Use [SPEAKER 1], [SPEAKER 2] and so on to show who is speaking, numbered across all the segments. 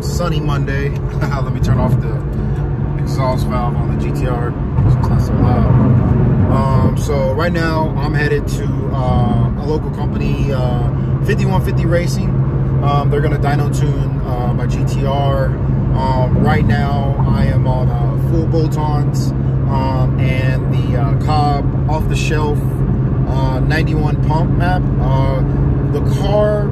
[SPEAKER 1] sunny Monday. Let me turn off the exhaust valve on the GTR. It's not so loud. So right now I'm headed to a local company, 5150 Racing. They're gonna dyno tune my GTR. Right now I am on full bolt-ons and the Cobb off-the-shelf 91 pump map. The car,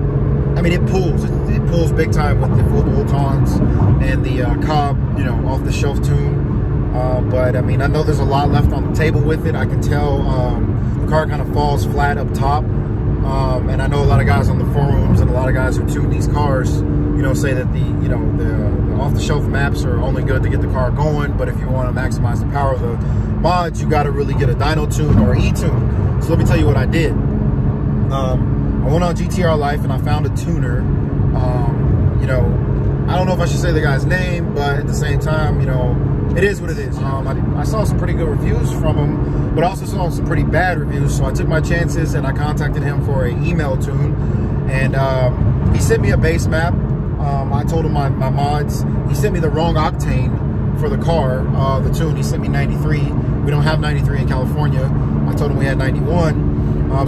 [SPEAKER 1] I mean, it pulls big time with the full bolt-ons and the Cobb, you know, off-the-shelf tune. But I mean, I know there's a lot left on the table with it. I can tell the car kind of falls flat up top. And I know a lot of guys on the forums and a lot of guys who tune these cars, you know, say that the off-the-shelf maps are only good to get the car going. But if you want to maximize the power of the mods, you got to really get a dyno tune or e-tune. So let me tell you what I did. I went on GTR Life and I found a tuner. You know, I don't know if I should say the guy's name, but at the same time, you know, it is what it is. I saw some pretty good reviews from him, but also saw some pretty bad reviews. So I took my chances and I contacted him for an email tune. And he sent me a base map. I told him my mods. He sent me the wrong octane for the car, the tune. He sent me 93. We don't have 93 in California. I told him we had 91.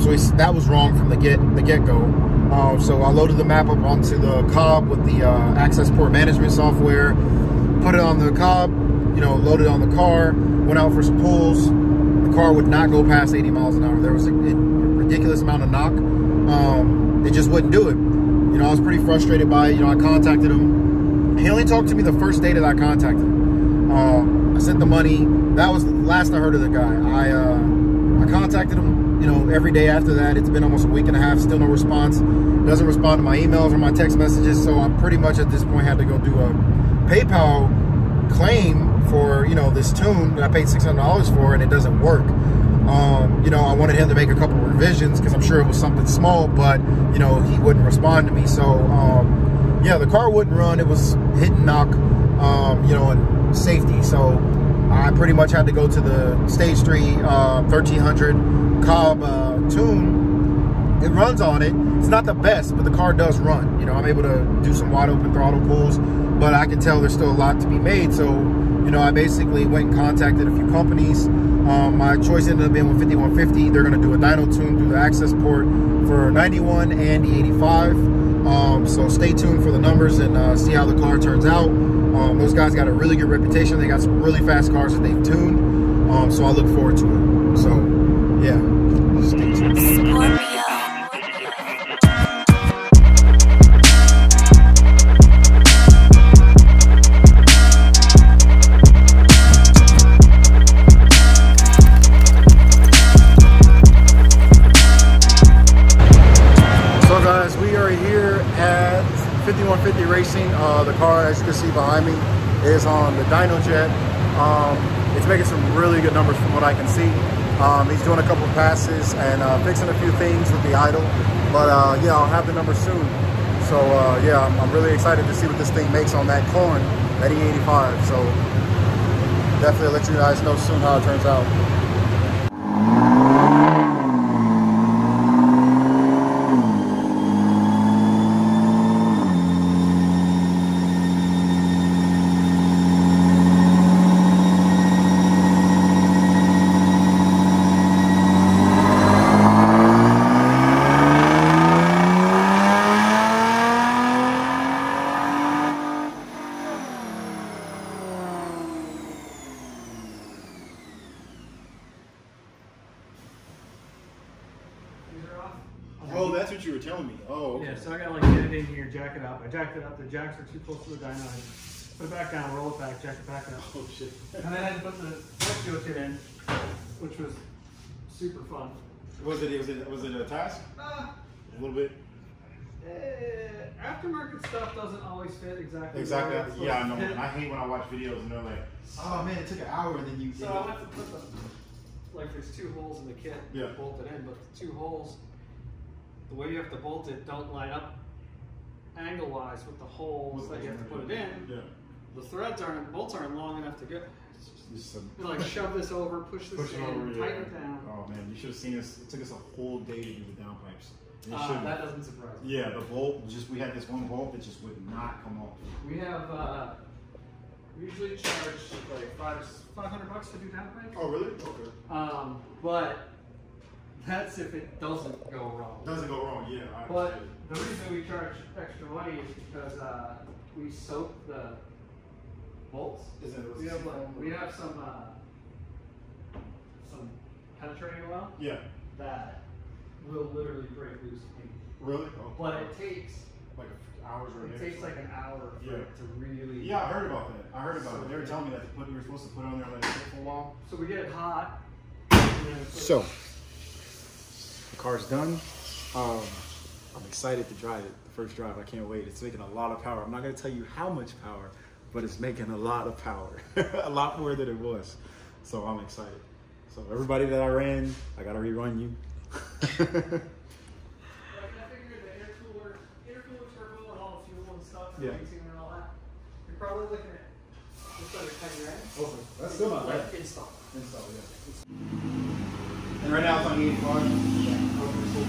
[SPEAKER 1] So that was wrong from the get-go. So I loaded the map up onto the Cobb with the access port management software, put it on the Cobb, you know, loaded on the car, went out for some pulls. The car would not go past 80 miles an hour. There was a ridiculous amount of knock. It just wouldn't do it. You know, I was pretty frustrated by it. You know, I contacted him. He only talked to me the first day that I contacted him. I sent the money. That was the last I heard of the guy. I contacted him, you know, every day after that. It's been almost a week and a half, still no response. Doesn't respond to my emails or my text messages. So I'm pretty much at this point had to go do a PayPal claim for, you know, this tune that I paid $600 for, and it doesn't work. You know, I wanted him to make a couple revisions because I'm sure it was something small, but you know, he wouldn't respond to me. So yeah, the car wouldn't run. It was hit and knock, you know, and safety. So I pretty much had to go to the Stage 3 1300 Cobb tune. It runs on it. It's not the best, but the car does run. You know, I'm able to do some wide open throttle pulls, but I can tell there's still a lot to be made. So, you know, I basically went and contacted a few companies. My choice ended up being with 5150. They're going to do a dyno tune through the access port for 91 and the 85. So stay tuned for the numbers and see how the car turns out. Those guys got a really good reputation. They got some really fast cars that they've tuned. So I look forward to it. So, yeah, stay tuned. Here at 5150 Racing. The car, as you can see behind me, is on the Dyno Jet. It's making some really good numbers from what I can see. He's doing a couple passes and fixing a few things with the idle, but yeah, I'll have the numbers soon. So yeah, I'm really excited to see what this thing makes on that corn, that E85. So definitely let you guys know soon how it turns out. Oh, that's what you were telling me. Oh, okay.
[SPEAKER 2] Yeah, so I got to like get it in here, jack it up. I jacked it up. The jacks are too close to the dyno. I put it back down, roll it back, jack it back up.
[SPEAKER 1] Oh shit.
[SPEAKER 2] And then I had to put the flexio kit in, which was super fun.
[SPEAKER 1] Was it a task? A little bit.
[SPEAKER 2] Aftermarket stuff doesn't always fit exactly.
[SPEAKER 1] Exactly. Yeah, I know. And I hate when I watch videos and they're like, oh man, it took an hour and then you.
[SPEAKER 2] So I have to put the, like, there's two holes in the kit.
[SPEAKER 1] Yeah.
[SPEAKER 2] Bolted in, but the two holes, the way you have to bolt it don't line up angle-wise with the holes that you have to put it in.
[SPEAKER 1] Yeah.
[SPEAKER 2] The threads aren't, bolts aren't long enough to get. You like shove this over, push this in, tighten it down.
[SPEAKER 1] Oh man, you should have seen us. It took us a whole day to do the downpipes.
[SPEAKER 2] That doesn't surprise me.
[SPEAKER 1] Yeah, the bolt, we had this one bolt that just would not come off.
[SPEAKER 2] We have, we usually charge like $500 to do downpipes.
[SPEAKER 1] Oh, really? Okay.
[SPEAKER 2] But that's if it doesn't go wrong.
[SPEAKER 1] Doesn't go wrong, yeah.
[SPEAKER 2] But the reason we charge extra money is because we soak the bolts. We have some penetrating oil.
[SPEAKER 1] Yeah.
[SPEAKER 2] That will literally break loose.
[SPEAKER 1] Really? Oh,
[SPEAKER 2] but it takes
[SPEAKER 1] like hours or
[SPEAKER 2] it takes like an hour for it to really.
[SPEAKER 1] Yeah, I heard about that. They were telling me that you were supposed to put it on there and let it sit for a while.
[SPEAKER 2] So we get it hot.
[SPEAKER 1] So the car's done. I'm excited to drive it. The first drive, I can't wait. It's making a lot of power. I'm not gonna tell you how much power, but it's making a lot of power. A lot more than it was. So I'm excited. So everybody that I ran, I gotta rerun you.
[SPEAKER 2] I figured the air cooler turbo and all the fuel and stuff, and and all that. You're probably looking at just under 10 grand.
[SPEAKER 1] Okay, that's still not bad.
[SPEAKER 2] Install,
[SPEAKER 1] yeah. And right now it's on 85.
[SPEAKER 2] Yeah.
[SPEAKER 1] Okay, cool.